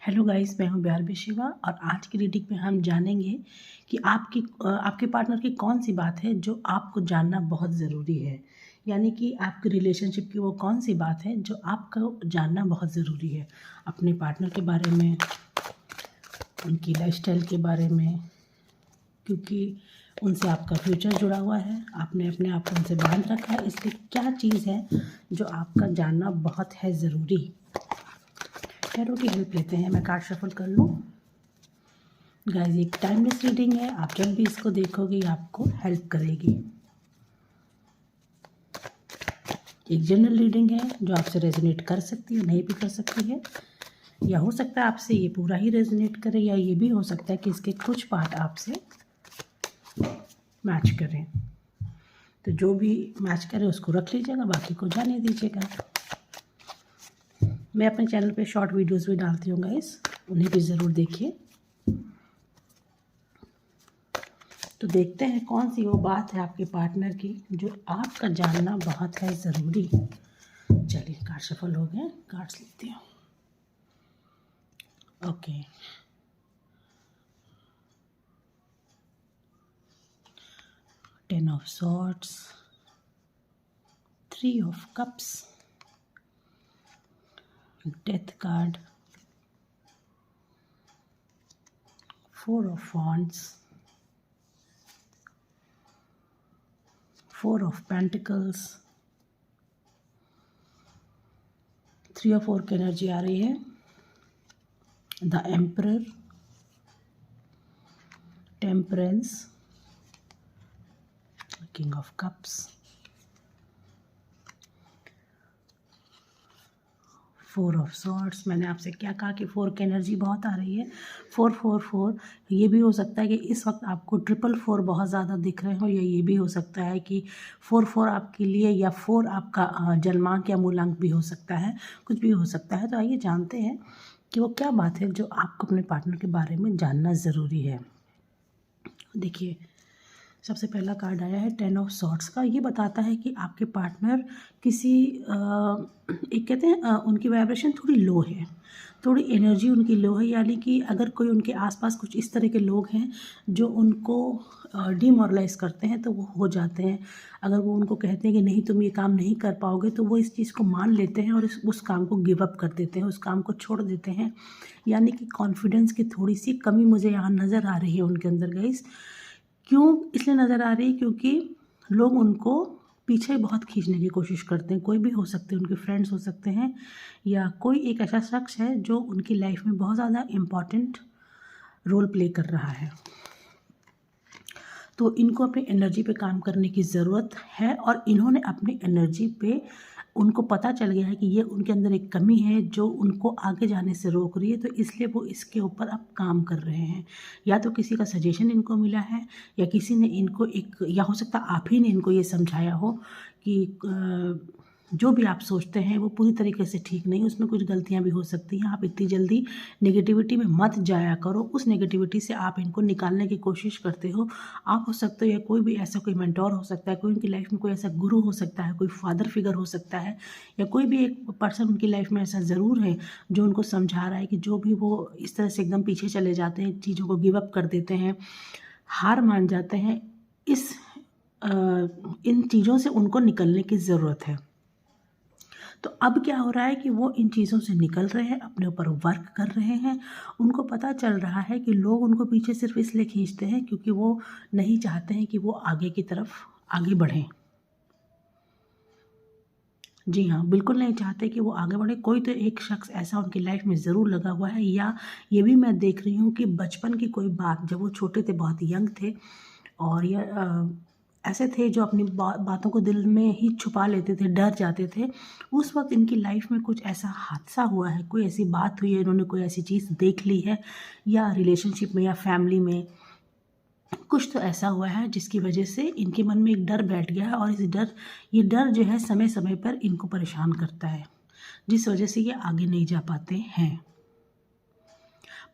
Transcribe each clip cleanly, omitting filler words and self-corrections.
Hello guys, मैं हूं बिहार शिवा और आज की रीडिंग में हम जानेंगे कि आपके पार्टनर की कौन सी बात है जो आपको जानना बहुत ज़रूरी है। यानी कि आपके रिलेशनशिप की वो कौन सी बात है जो आपको जानना बहुत ज़रूरी है, अपने पार्टनर के बारे में, उनकी लाइफस्टाइल के बारे में, क्योंकि उनसे आपका फ्यूचर जुड़ा हुआ है। आपने अपने आप को उनसे बांध रखा है, इसलिए क्या चीज़ है जो आपका जानना बहुत है ज़रूरी। टैरो की हेल्प लेते हैं। मैं कार्ड शफल कर लूँ। गाइस, एक टाइमलेस रीडिंग है, आप जब भी इसको देखोगे आपको हेल्प करेगी। एक जनरल रीडिंग है जो आपसे रेजोनेट कर सकती है, नहीं भी कर सकती है, या हो सकता है आपसे ये पूरा ही रेजोनेट करे, या ये भी हो सकता है कि इसके कुछ पार्ट आपसे मैच करें। तो जो भी मैच करे उसको रख लीजिएगा, बाकी को जाने दीजिएगा। मैं अपने चैनल पे शॉर्ट वीडियोस भी डालती हूँ गाइस, उन्हें भी ज़रूर देखिए। तो देखते हैं कौन सी वो बात है आपके पार्टनर की जो आपका जानना बहुत है ज़रूरी। चलिए, कार्ड शफल हो गए, कार्ड्स लेती हूँ। Okay, 10 of swords, 3 of cups, death card, 4 of wands, 4 of pentacles, 3 और 4 की एनर्जी आ रही है। The emperor, temperance, king of cups, 4 of swords. मैंने आपसे क्या कहा कि 4 की एनर्जी बहुत आ रही है। 4 4 4, ये भी हो सकता है कि इस वक्त आपको 444 बहुत ज़्यादा दिख रहे हो, या ये भी हो सकता है कि 4 4 आपके लिए, या 4 आपका जन्मांक या मूलांक भी हो सकता है, कुछ भी हो सकता है। तो आइए जानते हैं कि वो क्या बात है जो आपको अपने पार्टनर के बारे में जानना ज़रूरी है। देखिए, सबसे पहला कार्ड आया है 10 ऑफ सॉर्ड्स का। ये बताता है कि आपके पार्टनर किसी एक कहते हैं उनकी वाइब्रेशन थोड़ी लो है, थोड़ी एनर्जी उनकी लो है। यानी कि अगर कोई उनके आसपास कुछ इस तरह के लोग हैं जो उनको डिमोरलाइज करते हैं तो वो हो जाते हैं। अगर वो उनको कहते हैं कि नहीं तुम ये काम नहीं कर पाओगे, तो वो इस चीज़ को मान लेते हैं और उस काम को गिव अप कर देते हैं, उस काम को छोड़ देते हैं। यानी कि कॉन्फिडेंस की थोड़ी सी कमी मुझे यहाँ नज़र आ रही है उनके अंदर गाइस। क्यों इसलिए नज़र आ रही है? क्योंकि लोग उनको पीछे बहुत खींचने की कोशिश करते हैं। कोई भी हो सकते हैं, उनके फ्रेंड्स हो सकते हैं, या कोई एक ऐसा शख्स है जो उनकी लाइफ में बहुत ज़्यादा इम्पॉर्टेंट रोल प्ले कर रहा है। तो इनको अपनी एनर्जी पे काम करने की ज़रूरत है, और इन्होंने अपनी एनर्जी पे, उनको पता चल गया है कि ये उनके अंदर एक कमी है जो उनको आगे जाने से रोक रही है, तो इसलिए वो इसके ऊपर अब काम कर रहे हैं। या तो किसी का सजेशन इनको मिला है, या किसी ने इनको या हो सकता है आप ही ने इनको ये समझाया हो कि जो भी आप सोचते हैं वो पूरी तरीके से ठीक नहीं, उसमें कुछ गलतियां भी हो सकती हैं। आप इतनी जल्दी नेगेटिविटी में मत जाया करो, उस नेगेटिविटी से आप इनको निकालने की कोशिश करते हो। आप हो सकते हो, या कोई भी ऐसा कोई मेंटोर हो सकता है, कोई उनकी लाइफ में कोई ऐसा गुरु हो सकता है, कोई फादर फिगर हो सकता है, या कोई भी एक पर्सन उनकी लाइफ में ऐसा ज़रूर है जो उनको समझा रहा है कि जो भी वो इस तरह से एकदम पीछे चले जाते हैं, चीज़ों को गिव अप कर देते हैं, हार मान जाते हैं, इन चीज़ों से उनको निकलने की ज़रूरत है। तो अब क्या हो रहा है कि वो इन चीज़ों से निकल रहे हैं, अपने ऊपर वर्क कर रहे हैं। उनको पता चल रहा है कि लोग उनको पीछे सिर्फ इसलिए खींचते हैं क्योंकि वो नहीं चाहते हैं कि वो आगे की तरफ आगे बढ़ें। जी हाँ, बिल्कुल नहीं चाहते कि वो आगे बढ़े। कोई तो एक शख्स ऐसा उनकी लाइफ में ज़रूर लगा हुआ है, या ये भी मैं देख रही हूँ कि बचपन की कोई बात, जब वो छोटे थे, बहुत यंग थे, और ऐसे थे जो अपनी बातों को दिल में ही छुपा लेते थे, डर जाते थे। उस वक्त इनकी लाइफ में कुछ ऐसा हादसा हुआ है, कोई ऐसी बात हुई है, इन्होंने कोई ऐसी चीज़ देख ली है, या रिलेशनशिप में या फैमिली में कुछ तो ऐसा हुआ है जिसकी वजह से इनके मन में एक डर बैठ गया है, और ये डर जो है समय समय पर इनको परेशान करता है, जिस वजह से ये आगे नहीं जा पाते हैं।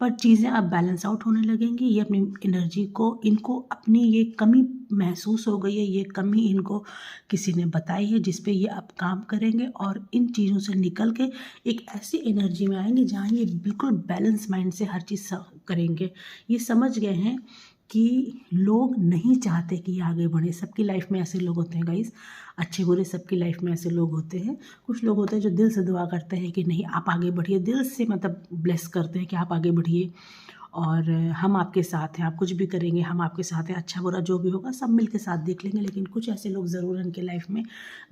पर चीज़ें अब बैलेंस आउट होने लगेंगी। ये अपनी एनर्जी को, इनको अपनी ये कमी महसूस हो गई है, ये कमी इनको किसी ने बताई है जिस पे ये अब काम करेंगे और इन चीज़ों से निकल के एक ऐसी एनर्जी में आएंगे जहाँ ये बिल्कुल बैलेंस माइंड से हर चीज़ करेंगे। ये समझ गए हैं कि लोग नहीं चाहते कि ये आगे बढ़े। सबकी लाइफ में ऐसे लोग होते हैं गाइस, अच्छे बुरे सबकी लाइफ में ऐसे लोग होते हैं। कुछ लोग होते हैं जो दिल से दुआ करते हैं कि नहीं आप आगे बढ़िए, दिल से मतलब ब्लेस करते हैं कि आप आगे बढ़िए और हम आपके साथ हैं, आप कुछ भी करेंगे हम आपके साथ हैं, अच्छा बुरा जो भी होगा सब मिल के साथ देख लेंगे। लेकिन कुछ ऐसे लोग ज़रूर हैं इनके लाइफ में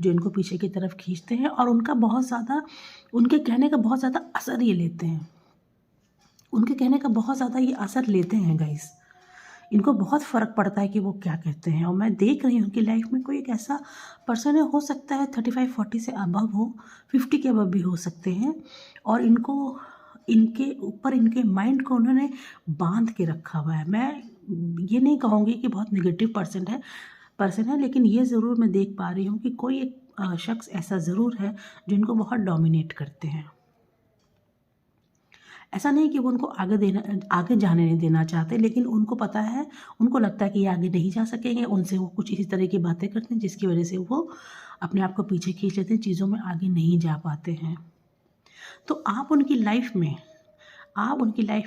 जो इनको पीछे की तरफ खींचते हैं और उनका बहुत ज़्यादा, उनके कहने का बहुत ज़्यादा असर ये लेते हैं, उनके कहने का बहुत ज़्यादा ये असर लेते हैं गाइस। इनको बहुत फ़र्क पड़ता है कि वो क्या कहते हैं। और मैं देख रही हूँ कि लाइफ में कोई एक ऐसा पर्सन है, हो सकता है 35-40 से अबव हो, 50 के अबव भी हो सकते हैं, और इनको, इनके ऊपर इनके माइंड को उन्होंने बांध के रखा हुआ है। मैं ये नहीं कहूँगी कि बहुत नेगेटिव पर्सन है, लेकिन ये ज़रूर मैं देख पा रही हूँ कि कोई एक शख्स ऐसा ज़रूर है जो इनको बहुत डोमिनेट करते हैं। ऐसा नहीं कि वो उनको आगे जाने नहीं देना चाहते, लेकिन उनको पता है, उनको लगता है कि ये आगे नहीं जा सकेंगे। उनसे वो कुछ इसी तरह की बातें करते हैं जिसकी वजह से वो अपने आप को पीछे खींच लेते हैं, चीज़ों में आगे नहीं जा पाते हैं। तो आप उनकी लाइफ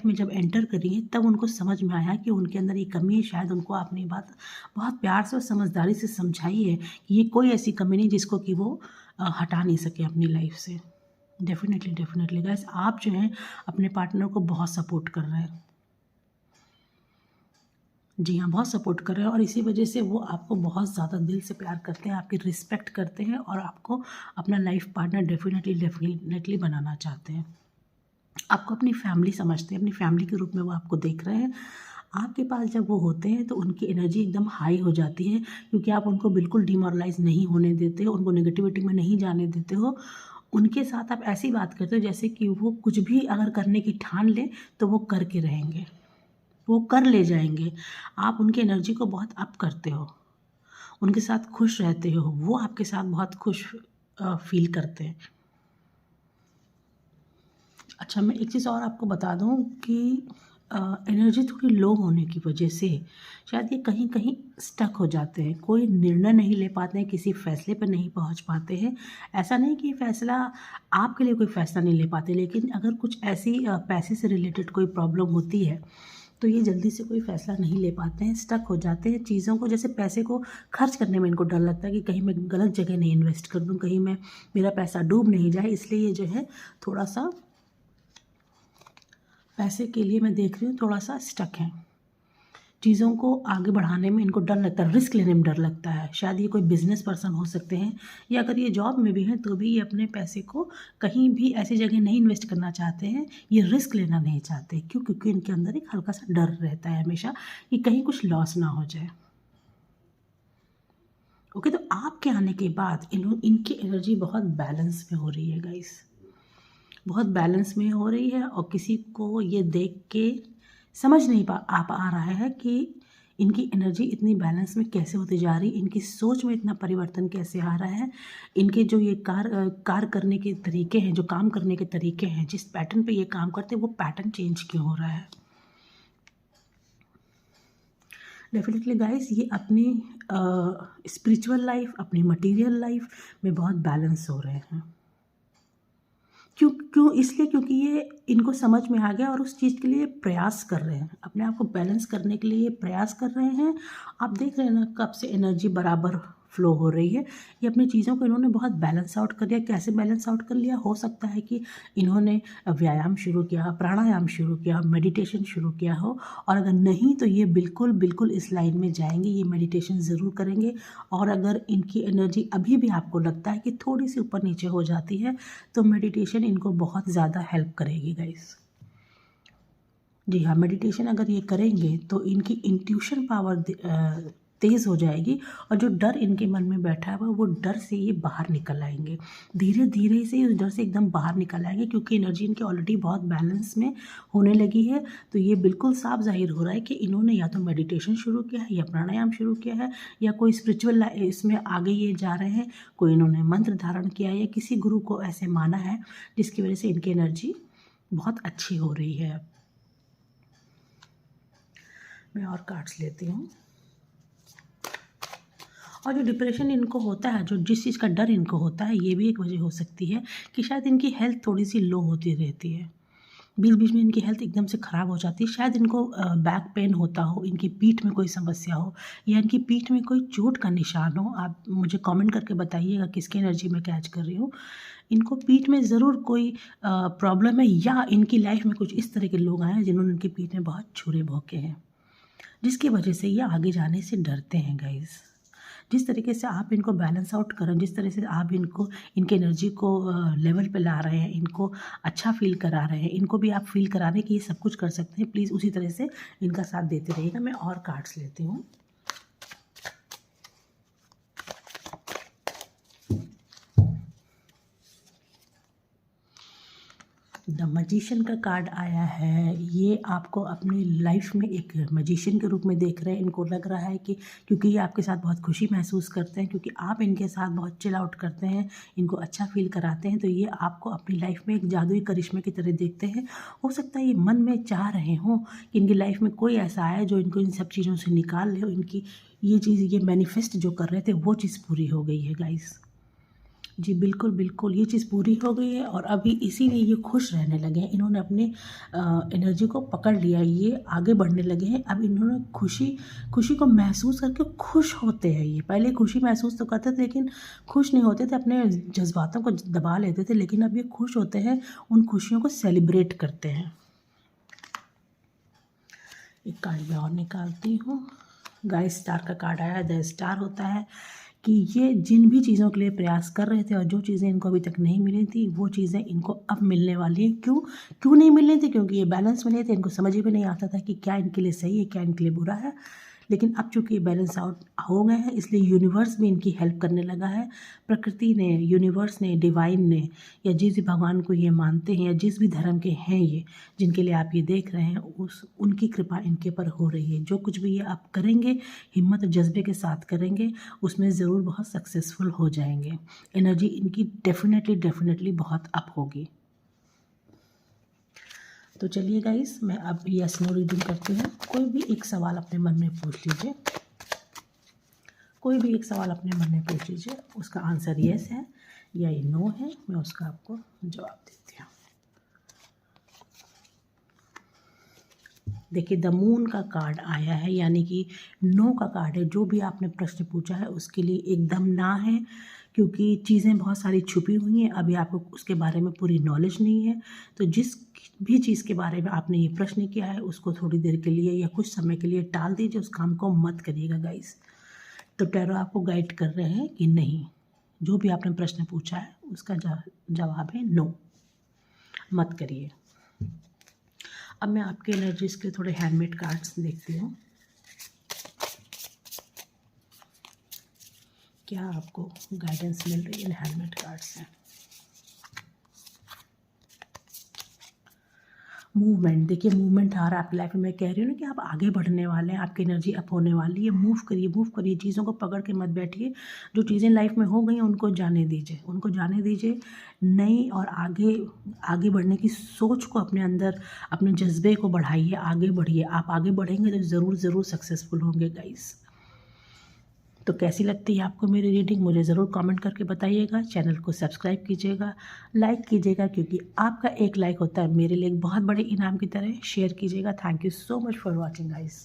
में जब एंटर करिए तब उनको समझ में आया कि उनके अंदर ये कमी है। शायद उनको आपने बात बहुत प्यार से और समझदारी से समझाई है कि ये कोई ऐसी कमी नहीं जिसको कि वो हटा नहीं सके अपनी लाइफ से। डेफिनेटली गाइस, आप जो हैं अपने पार्टनर को बहुत सपोर्ट कर रहे हैं। जी हाँ, बहुत सपोर्ट कर रहे हैं और इसी वजह से वो आपको बहुत ज़्यादा दिल से प्यार करते हैं, आपकी रिस्पेक्ट करते हैं और आपको अपना लाइफ पार्टनर डेफिनेटली बनाना चाहते हैं। आपको अपनी फैमिली समझते हैं, अपनी फैमिली के रूप में वो आपको देख रहे हैं। आपके पास जब वो होते हैं तो उनकी एनर्जी एकदम हाई हो जाती है, क्योंकि आप उनको बिल्कुल डिमोरलाइज़ नहीं होने देते हो, उनको नेगेटिविटी में नहीं जाने देते हो। उनके साथ आप ऐसी बात करते हो जैसे कि वो कुछ भी अगर करने की ठान लें तो वो करके रहेंगे, वो कर ले जाएंगे। आप उनकी एनर्जी को बहुत अप करते हो, उनके साथ खुश रहते हो, वो आपके साथ बहुत खुश फील करते हैं। अच्छा, मैं एक चीज़ और आपको बता दूं कि एनर्जी थोड़ी लो होने की वजह से शायद ये कहीं कहीं स्टक हो जाते हैं, कोई निर्णय नहीं ले पाते हैं, किसी फैसले पर नहीं पहुंच पाते हैं। ऐसा नहीं कि फैसला, आपके लिए कोई फैसला नहीं ले पाते, लेकिन अगर कुछ ऐसी पैसे से रिलेटेड कोई प्रॉब्लम होती है तो ये जल्दी से कोई फ़ैसला नहीं ले पाते हैं, स्टक हो जाते हैं चीज़ों को। जैसे पैसे को खर्च करने में इनको डर लगता है कि कहीं मैं गलत जगह नहीं इन्वेस्ट कर दूँ, कहीं मैं मेरा पैसा डूब नहीं जाए, इसलिए ये जो है थोड़ा सा पैसे के लिए मैं देख रही हूँ थोड़ा सा स्टक है। चीज़ों को आगे बढ़ाने में इनको डर लगता है, रिस्क लेने में डर लगता है। शायद ये कोई बिजनेस पर्सन हो सकते हैं, या अगर ये जॉब में भी हैं तो भी ये अपने पैसे को कहीं भी ऐसी जगह नहीं इन्वेस्ट करना चाहते हैं, ये रिस्क लेना नहीं चाहते। क्यों? क्योंकि इनके अंदर एक हल्का सा डर रहता है हमेशा कि कहीं कुछ लॉस ना हो जाए। ओके, तो आपके आने के बाद इनकी एनर्जी बहुत बैलेंस में हो रही है गाइस, बहुत बैलेंस में हो रही है। और किसी को ये देख के समझ नहीं आ रहा है कि इनकी एनर्जी इतनी बैलेंस में कैसे होती जा रही है, इनकी सोच में इतना परिवर्तन कैसे आ रहा है, इनके जो ये कार करने के तरीके हैं, जो काम करने के तरीके हैं, जिस पैटर्न पे ये काम करते हैं वो पैटर्न चेंज क्यों हो रहा है। डेफिनेटली गाइस, ये अपनी स्पिरिचुअल लाइफ, अपनी मटेरियल लाइफ में बहुत बैलेंस हो रहे हैं। क्यों? इसलिए क्योंकि ये इनको समझ में आ गया और उस चीज़ के लिए प्रयास कर रहे हैं, अपने आप को बैलेंस करने के लिए प्रयास कर रहे हैं। आप देख रहे हैं ना कब से एनर्जी बराबर फ्लो हो रही है। ये अपनी चीज़ों को इन्होंने बहुत बैलेंस आउट कर लिया। कैसे बैलेंस आउट कर लिया? हो सकता है कि इन्होंने व्यायाम शुरू किया, प्राणायाम शुरू किया, मेडिटेशन शुरू किया हो, और अगर नहीं तो ये बिल्कुल इस लाइन में जाएंगे, ये मेडिटेशन ज़रूर करेंगे। और अगर इनकी एनर्जी अभी भी आपको लगता है कि थोड़ी सी ऊपर नीचे हो जाती है तो मेडिटेशन इनको बहुत ज़्यादा हेल्प करेगी गाइस। जी हाँ, मेडिटेशन अगर ये करेंगे तो इनकी इंट्यूशन पावर तेज़ हो जाएगी और जो डर इनके मन में बैठा है वो डर से ये बाहर निकल आएंगे। धीरे धीरे से उस डर से एकदम बाहर निकल आएंगे, क्योंकि एनर्जी इनकी ऑलरेडी बहुत बैलेंस में होने लगी है। तो ये बिल्कुल साफ जाहिर हो रहा है कि इन्होंने या तो मेडिटेशन शुरू किया है, या प्राणायाम शुरू किया है, या कोई स्पिरिचुअल इसमें आगे ये जा रहे हैं, कोई इन्होंने मंत्र धारण किया है, या किसी गुरु को ऐसे माना है जिसकी वजह से इनकी एनर्जी बहुत अच्छी हो रही है। मैं और कार्ड्स लेती हूँ। और जो डिप्रेशन इनको होता है, जो जिस चीज़ का डर इनको होता है, ये भी एक वजह हो सकती है कि शायद इनकी हेल्थ थोड़ी सी लो होती रहती है। बीच बीच में इनकी हेल्थ एकदम से ख़राब हो जाती है। शायद इनको बैक पेन होता हो, इनकी पीठ में कोई समस्या हो, या इनकी पीठ में कोई चोट का निशान हो। आप मुझे कमेंट करके बताइएगा किसकी एनर्जी मैं कैच कर रही हूँ। इनको पीठ में ज़रूर कोई प्रॉब्लम है, या इनकी लाइफ में कुछ इस तरह के लोग आए हैं जिन्होंने इनकी पीठ में बहुत छुरे भोंके हैं, जिसकी वजह से ये आगे जाने से डरते हैं गाइज़। जिस तरीके से आप इनको बैलेंस आउट करें, जिस तरह से आप इनको, इनकी एनर्जी को लेवल पे ला रहे हैं, इनको अच्छा फ़ील करा रहे हैं, इनको भी आप फ़ील करा रहे हैं कि ये सब कुछ कर सकते हैं। प्लीज़ उसी तरह से इनका साथ देते रहिएगा। मैं और कार्ड्स लेती हूँ। द मैजिशियन का कार्ड आया है। ये आपको अपनी लाइफ में एक मैजिशियन के रूप में देख रहे हैं। इनको लग रहा है कि क्योंकि ये आपके साथ बहुत खुशी महसूस करते हैं, क्योंकि आप इनके साथ बहुत चिल आउट करते हैं, इनको अच्छा फील कराते हैं, तो ये आपको अपनी लाइफ में एक जादुई करिश्मे की तरह देखते हैं। हो सकता है ये मन में चाह रहे हों कि इनकी लाइफ में कोई ऐसा आए जो इनको इन सब चीज़ों से निकाल ले, इनकी ये चीज़, ये मैनिफेस्ट जो कर रहे थे वो चीज़ पूरी हो गई है गाइस। जी बिल्कुल, बिल्कुल, ये चीज़ पूरी हो गई है और अभी इसीलिए ये खुश रहने लगे हैं। इन्होंने अपने एनर्जी को पकड़ लिया है, ये आगे बढ़ने लगे हैं। अब इन्होंने खुशी को महसूस करके खुश होते हैं ये। पहले खुशी महसूस तो करते थे, लेकिन खुश नहीं होते थे, अपने जज़्बातों को दबा लेते थे, लेकिन अब ये खुश होते हैं, उन खुशियों को सेलिब्रेट करते हैं। एक कार्ड मैं और निकालती हूँ। गाइस, स्टार का कार्ड आया है। द स्टार होता है कि ये जिन भी चीज़ों के लिए प्रयास कर रहे थे और जो चीज़ें इनको अभी तक नहीं मिली थी, वो चीज़ें इनको अब मिलने वाली हैं। क्यों नहीं मिलनी थी? क्योंकि ये बैलेंस में नहीं थे। इनको समझ ही भी नहीं आता था कि क्या इनके लिए सही है, क्या इनके लिए बुरा है। लेकिन अब चूँकि ये बैलेंस आउट हो गए हैं, इसलिए यूनिवर्स भी इनकी हेल्प करने लगा है। प्रकृति ने, यूनिवर्स ने, डिवाइन ने, या जिस भी भगवान को ये मानते हैं, या जिस भी धर्म के हैं ये, जिनके लिए आप ये देख रहे हैं, उनकी कृपा इनके पर हो रही है। जो कुछ भी ये आप करेंगे, हिम्मत और जज्बे के साथ करेंगे, उसमें ज़रूर बहुत सक्सेसफुल हो जाएंगे। एनर्जी इनकी डेफिनेटली बहुत अप होगी। तो चलिए गाइस, मैं अब यस नो रीडिंग करती हूँ। कोई भी एक सवाल अपने मन में पूछ लीजिए, कोई भी एक सवाल अपने मन में पूछ लीजिए, उसका आंसर यस है या ये नो है, मैं उसका आपको जवाब देती हूँ। देखिए, द मून का कार्ड आया है, यानी कि नो का कार्ड है। जो भी आपने प्रश्न पूछा है उसके लिए एकदम ना है, क्योंकि चीज़ें बहुत सारी छुपी हुई हैं, अभी आपको उसके बारे में पूरी नॉलेज नहीं है। तो जिस भी चीज़ के बारे में आपने ये प्रश्न किया है, उसको थोड़ी देर के लिए या कुछ समय के लिए टाल दीजिए, उस काम को मत करिएगा गाइस। तो टैरो आपको गाइड कर रहे हैं कि नहीं, जो भी आपने प्रश्न पूछा है उसका जवाब है नो, मत करिए। अब मैं आपके एनर्जीज के थोड़े हैंडमेड कार्ड्स देखती हूँ, क्या आपको गाइडेंस मिल रही है इन हैंडमेड कार्ड से। मूवमेंट, देखिए मूवमेंट आ रहा है आपकी लाइफ में। मैं कह रही हूँ ना कि आप आगे बढ़ने वाले हैं, आपकी एनर्जी अप होने वाली है। मूव करिए, चीज़ों को पकड़ के मत बैठिए। जो चीज़ें लाइफ में हो गई हैं उनको जाने दीजिए, नई और आगे बढ़ने की सोच को अपने अंदर, अपने जज्बे को बढ़ाइए, आगे बढ़िए। आप आगे बढ़ेंगे तो ज़रूर सक्सेसफुल होंगे गाइस। तो कैसी लगती है आपको मेरी रीडिंग, मुझे ज़रूर कमेंट करके बताइएगा। चैनल को सब्सक्राइब कीजिएगा, लाइक कीजिएगा, क्योंकि आपका एक लाइक होता है मेरे लिए एक बहुत बड़े इनाम की तरह। शेयर कीजिएगा। Thank you so much for watching guys.